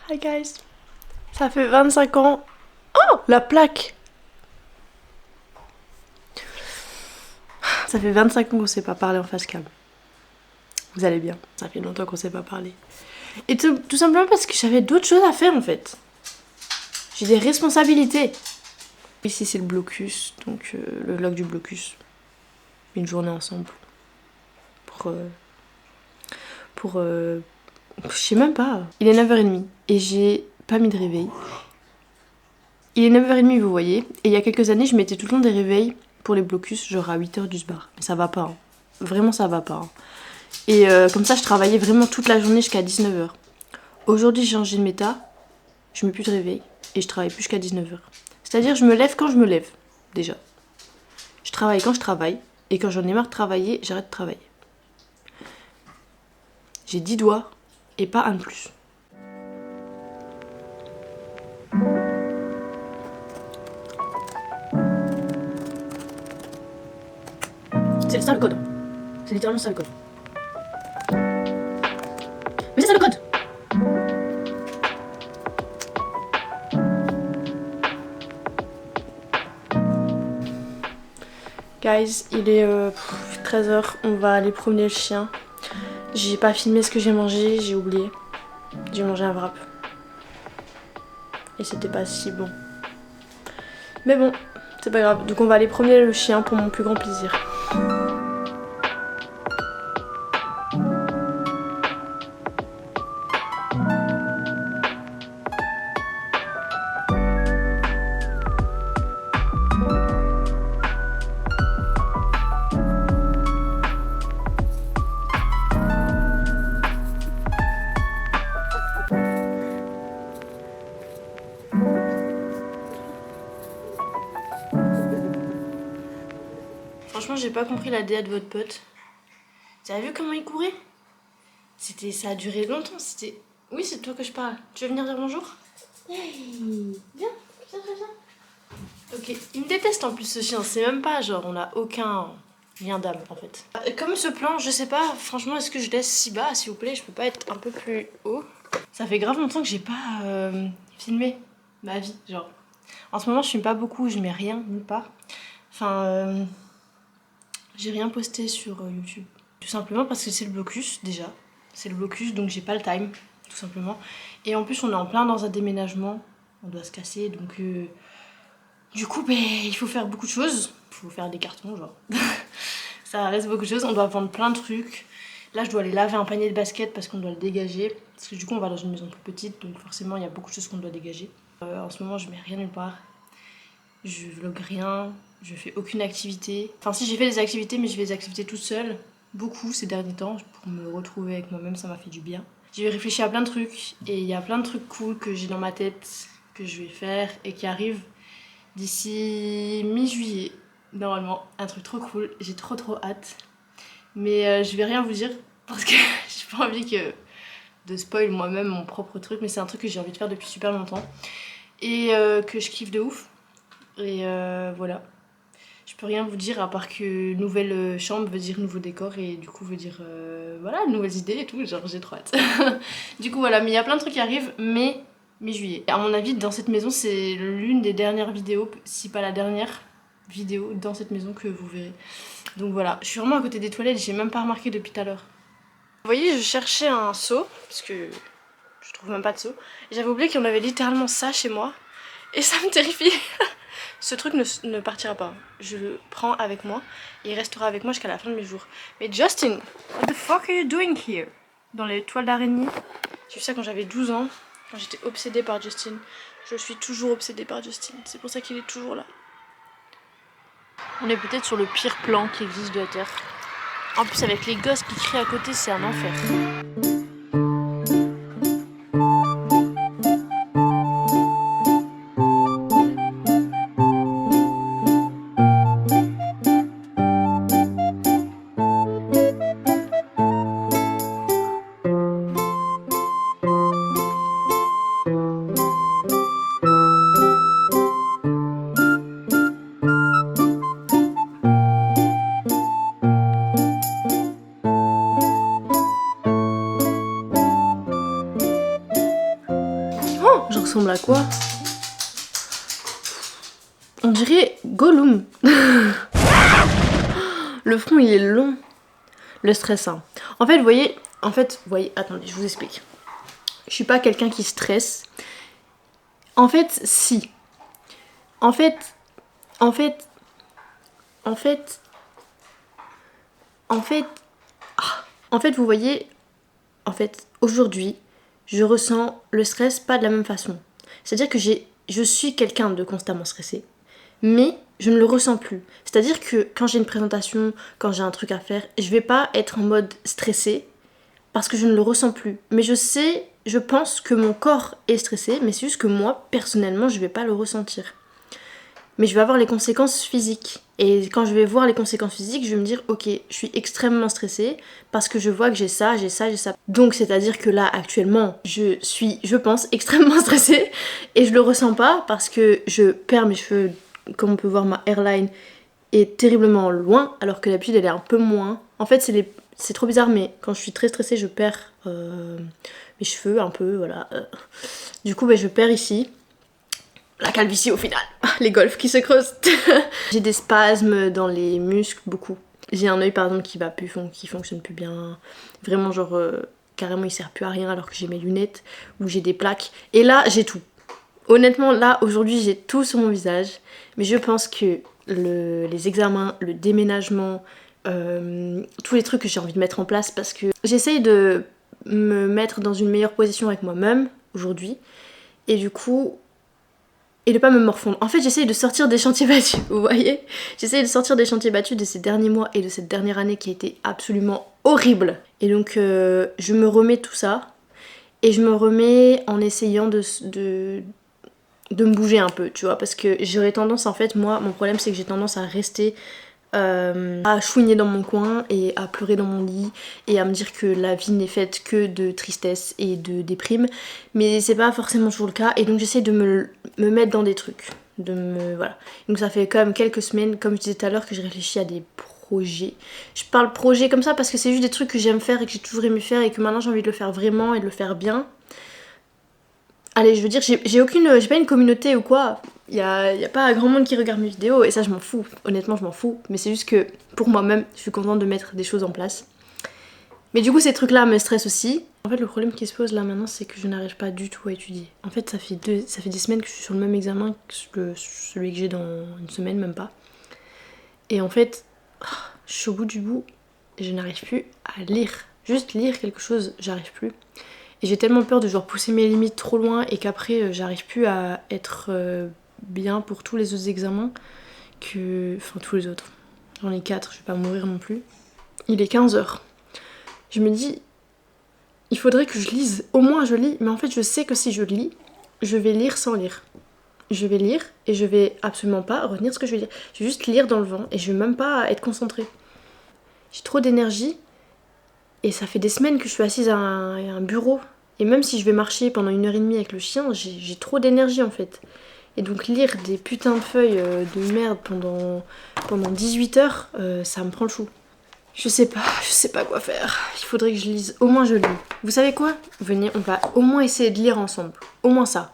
Hi guys. Ça fait 25 ans. Oh, la plaque. Ça fait 25 ans qu'on s'est pas parlé en face cam. Vous allez bien, ça fait longtemps qu'on s'est pas parlé. Et tout simplement parce que j'avais d'autres choses à faire en fait. J'ai des responsabilités. Ici c'est le blocus, donc le vlog du blocus. Une journée ensemble. Je sais même pas. Il est 9h30 et j'ai pas mis de réveil. Il est 9h30 vous voyez. Et il y a quelques années je mettais tout le temps des réveils pour les blocus genre à 8h du bar. Mais ça va pas. Hein. Vraiment ça va pas. Hein. Et comme ça je travaillais vraiment toute la journée jusqu'à 19h. Aujourd'hui j'ai changé de méta. Je mets plus de réveil et je travaille plus jusqu'à 19h. C'est-à-dire je me lève quand je me lève déjà. Je travaille quand je travaille. Et quand j'en ai marre de travailler, j'arrête de travailler. J'ai 10 doigts et pas un de plus. C'est ça le code. C'est littéralement ça le code. Mais c'est ça le code. Guys, il est 13h, on va aller promener le chien. J'ai pas filmé ce que j'ai mangé, j'ai oublié. J'ai mangé un wrap. Et c'était pas si bon. Mais bon, c'est pas grave. Donc on va aller promener le chien pour mon plus grand plaisir. Franchement, j'ai pas compris la DA de votre pote. Vous avez vu comment il courait? Ça a duré longtemps, c'était... Oui, c'est de toi que je parle. Tu veux venir dire bonjour? Hey, viens, viens. Ok, il me déteste en plus ce chien, c'est même pas genre, on a aucun lien d'âme en fait. Comme ce plan, je sais pas, franchement, est-ce que je laisse si bas, s'il vous plaît? Je peux pas être un peu plus haut? Ça fait grave longtemps que j'ai pas filmé ma vie, genre. En ce moment, je filme pas beaucoup, je mets rien, nulle part. Enfin, j'ai rien posté sur YouTube. Tout simplement parce que c'est le blocus, déjà. C'est le blocus, donc j'ai pas le time, tout simplement. Et en plus, on est en plein dans un déménagement. On doit se casser, donc... Du coup, il faut faire beaucoup de choses. Il faut faire des cartons, genre. Ça reste beaucoup de choses. On doit vendre plein de trucs. Là, je dois aller laver un panier de basket parce qu'on doit le dégager. Parce que du coup, on va dans une maison plus petite, donc forcément, il y a beaucoup de choses qu'on doit dégager. En ce moment, je mets rien nulle part. Je vlog rien. Je fais aucune activité. Enfin, si, j'ai fait des activités, mais je fais des activités toute seule. Beaucoup ces derniers temps. Pour me retrouver avec moi-même, ça m'a fait du bien. J'ai réfléchi à plein de trucs. Et il y a plein de trucs cool que j'ai dans ma tête, que je vais faire et qui arrivent d'ici mi-juillet, normalement. Un truc trop cool, j'ai trop hâte. Mais je vais rien vous dire parce que j'ai pas envie de spoil moi-même mon propre truc. Mais c'est un truc que j'ai envie de faire depuis super longtemps. Et que je kiffe de ouf. Et voilà. Je peux rien vous dire à part que nouvelle chambre veut dire nouveau décor. Et du coup veut dire voilà, nouvelles idées et tout. Genre j'ai trop hâte. Du coup voilà, mais il y a plein de trucs qui arrivent. Mais mi-juillet. À mon avis, dans cette maison, c'est l'une des dernières vidéos, si pas la dernière vidéo dans cette maison que vous verrez. Donc voilà, je suis vraiment à côté des toilettes, j'ai même pas remarqué depuis tout à l'heure. Vous voyez, je cherchais un seau, parce que je trouve même pas de seau. Et j'avais oublié qu'on avait littéralement ça chez moi. Et ça me terrifie. Ce truc ne partira pas. Je le prends avec moi. Et il restera avec moi jusqu'à la fin de mes jours. Mais Justin, what the fuck are you doing here? Dans les toiles d'araignée. J'ai vu ça quand j'avais 12 ans. Quand j'étais obsédée par Justin. Je suis toujours obsédée par Justin. C'est pour ça qu'il est toujours là. On est peut-être sur le pire plan qui existe de la Terre. En plus avec les gosses qui crient à côté, c'est un enfer. ressemble à quoi? On dirait Gollum. Le front il est long. Le stress hein. En fait vous voyez, attendez je vous explique. Je suis pas quelqu'un qui stresse. En fait si. En fait vous voyez, en fait aujourd'hui je ressens le stress pas de la même façon. C'est-à-dire que je suis quelqu'un de constamment stressé, mais je ne le ressens plus. C'est-à-dire que quand j'ai une présentation, quand j'ai un truc à faire, je vais pas être en mode stressé parce que je ne le ressens plus. Mais je pense que mon corps est stressé, mais c'est juste que moi, personnellement, je vais pas le ressentir. Mais je vais avoir les conséquences physiques. Et quand je vais voir les conséquences physiques, je vais me dire ok, je suis extrêmement stressée parce que je vois que j'ai ça. Donc c'est-à-dire que là actuellement, je suis, je pense, extrêmement stressée et je le ressens pas parce que je perds mes cheveux. Comme on peut voir, ma hairline est terriblement loin alors que d'habitude elle est un peu moins. En fait c'est trop bizarre, mais quand je suis très stressée, je perds mes cheveux un peu, voilà. Du coup je perds ici. La calvitie au final, les golfs qui se creusent. J'ai des spasmes dans les muscles, beaucoup. J'ai un œil par exemple qui fonctionne plus bien. Vraiment genre carrément il sert plus à rien alors que j'ai mes lunettes. Ou j'ai des plaques. Et là j'ai tout. Honnêtement là aujourd'hui j'ai tout sur mon visage. Mais je pense que les examens, le déménagement, tous les trucs que j'ai envie de mettre en place parce que j'essaye de me mettre dans une meilleure position avec moi-même aujourd'hui. Et du coup... et de pas me morfondre. En fait, j'essaye de sortir des chantiers battus, vous voyez? J'essaye de sortir des chantiers battus de ces derniers mois et de cette dernière année qui a été absolument horrible. Et donc, je me remets tout ça. Et je me remets en essayant de me bouger un peu, tu vois. Parce que j'aurais tendance, en fait, moi, mon problème, c'est que j'ai tendance à rester... à chouiner dans mon coin et à pleurer dans mon lit et à me dire que la vie n'est faite que de tristesse et de déprime, mais c'est pas forcément toujours le cas et donc j'essaie de me mettre dans des trucs, voilà. Donc ça fait quand même quelques semaines, comme je disais tout à l'heure, que je réfléchis à des projets. Je parle projet comme ça parce que c'est juste des trucs que j'aime faire et que j'ai toujours aimé faire et que maintenant j'ai envie de le faire vraiment et de le faire bien. Allez, je veux dire, j'ai pas une communauté ou quoi. Y a pas grand monde qui regarde mes vidéos et ça je m'en fous. Honnêtement je m'en fous. Mais c'est juste que pour moi-même, je suis contente de mettre des choses en place. Mais du coup ces trucs là me stressent aussi. En fait le problème qui se pose là maintenant c'est que je n'arrive pas du tout à étudier. En fait ça fait des semaines que je suis sur le même examen que celui que j'ai dans une semaine, même pas. Et en fait, je suis au bout du bout et je n'arrive plus à lire. Juste lire quelque chose, j'arrive plus. Et j'ai tellement peur de genre pousser mes limites trop loin et qu'après j'arrive plus à être bien pour tous les autres examens que... Enfin tous les autres. J'en ai 4, je vais pas mourir non plus. Il est 15h. Je me dis, il faudrait que je lise. Au moins je lis, mais en fait je sais que si je lis, je vais lire sans lire. Je vais lire et je vais absolument pas retenir ce que je vais dire. Je vais juste lire dans le vent et je vais même pas être concentrée. J'ai trop d'énergie. Et ça fait des semaines que je suis assise à un bureau. Et même si je vais marcher pendant 1h30 avec le chien, j'ai trop d'énergie en fait. Et donc lire des putains de feuilles de merde pendant 18 heures, ça me prend le chou. Je sais pas quoi faire. Il faudrait que je lise. Au moins je lis. Vous savez quoi? Venez, on va au moins essayer de lire ensemble. Au moins ça.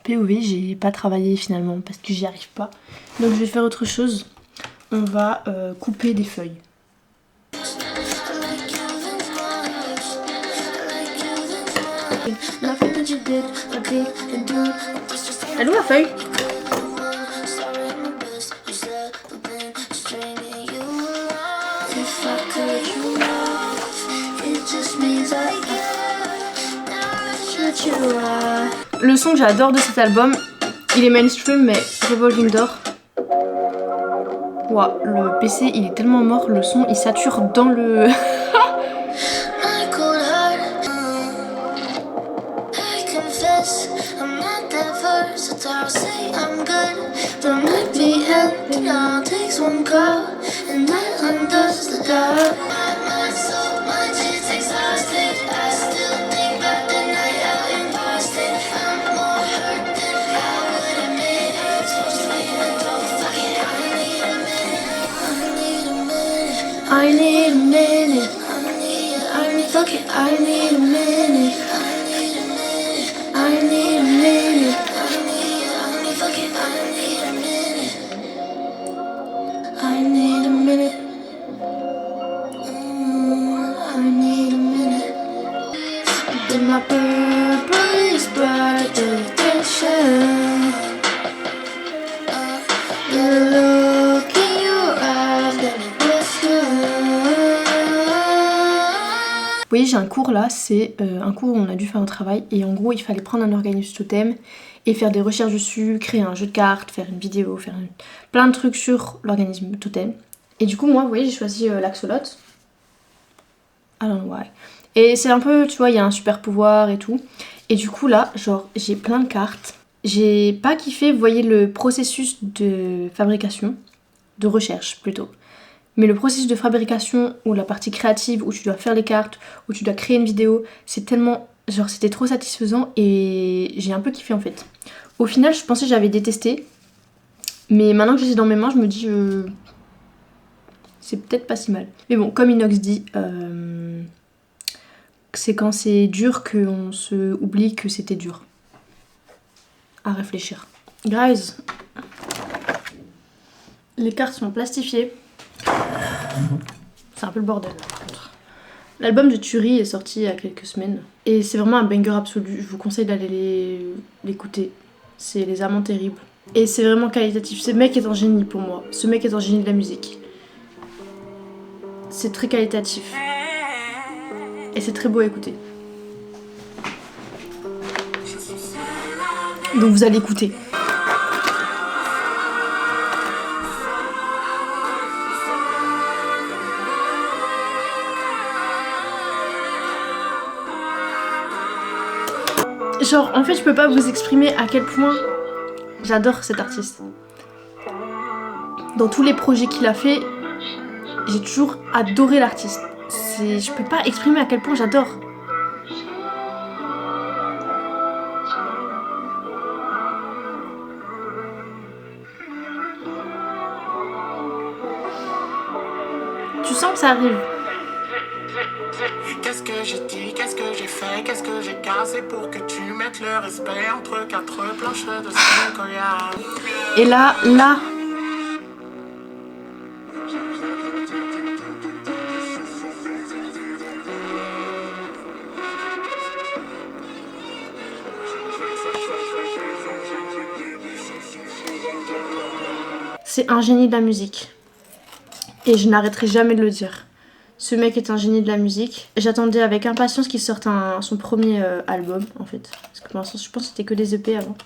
POV, j'ai pas travaillé finalement parce que j'y arrive pas. Donc je vais faire autre chose. On va couper des feuilles. Elle est où la feuille? Le son que j'adore de cet album, il est mainstream mais Revolving Door. Ouah, le PC il est tellement mort, le son il sature dans le... won't go, and that undoes the dark. I need a minute. Fuck it, I need a minute. I need a minute. Fuck it, I need a minute. I need a minute. I need a minute. Then my purple is brought attention. The look in your eyes got me Vous voyez, j'ai un cours là, c'est un cours où on a dû faire un travail et en gros il fallait prendre un organisme totem et faire des recherches dessus, créer un jeu de cartes, faire une vidéo, faire plein de trucs sur l'organisme totem. Et du coup moi, vous voyez, j'ai choisi l'axolot. I don't know why. Et c'est un peu, tu vois, il y a un super pouvoir et tout. Et du coup là, genre j'ai plein de cartes. J'ai pas kiffé, vous voyez, le processus de fabrication, de recherche plutôt. Mais le processus de fabrication ou la partie créative où tu dois faire les cartes, où tu dois créer une vidéo, c'est tellement... genre c'était trop satisfaisant et j'ai un peu kiffé en fait. Au final je pensais que j'avais détesté, mais maintenant que je les ai dans mes mains je me dis c'est peut-être pas si mal. Mais bon, comme Inox dit, c'est quand c'est dur qu'on se oublie que c'était dur. À réfléchir. Guys, les cartes sont plastifiées. C'est un peu le bordel par contre. L'album de Turi est sorti il y a quelques semaines et c'est vraiment un banger absolu. Je vous conseille d'aller l'écouter. C'est Les Amants Terribles. Et c'est vraiment qualitatif. Ce mec est un génie pour moi. Ce mec est un génie de la musique. C'est très qualitatif. Et c'est très beau à écouter. Donc vous allez écouter. Genre, en fait, je peux pas vous exprimer à quel point j'adore cet artiste. Dans tous les projets qu'il a fait, j'ai toujours adoré l'artiste. Je peux pas exprimer à quel point j'adore. Tu sens que ça arrive. Qu'est-ce que j'ai dit, qu'est-ce que j'ai fait, qu'est-ce que j'ai cassé pour que tu mettes le respect entre quatre planches de sequoia. Et là. C'est un génie de la musique. Et je n'arrêterai jamais de le dire. Ce mec est un génie de la musique. J'attendais avec impatience qu'il sorte son premier album, en fait. Parce que pour l'instant, je pense que c'était que des EP avant.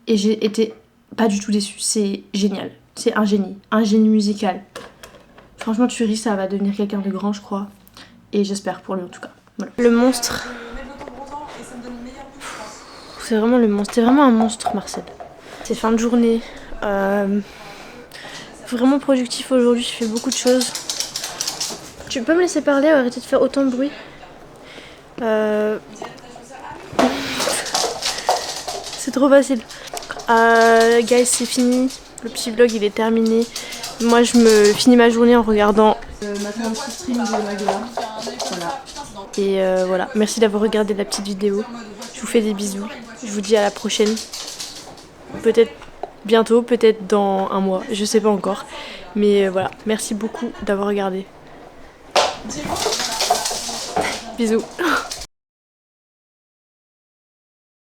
Et j'ai été pas du tout déçue. C'est génial. C'est un génie musical. Franchement, Turi, ça va devenir quelqu'un de grand, je crois. Et j'espère pour lui, en tout cas. Voilà. Le monstre. C'est vraiment le monstre. C'est vraiment un monstre, Marcel. C'est fin de journée. Vraiment productif aujourd'hui. Je fais beaucoup de choses. Tu peux me laisser parler, arrêter de faire autant de bruit. C'est trop facile. Guys, c'est fini. Le petit vlog, il est terminé. Moi, je me finis ma journée en regardant ma petite stream de Magla. Voilà. Et voilà. Merci d'avoir regardé la petite vidéo. Je vous fais des bisous. Je vous dis à la prochaine. Peut-être bientôt, peut-être dans un mois. Je sais pas encore. Mais voilà. Merci beaucoup d'avoir regardé. Bisous.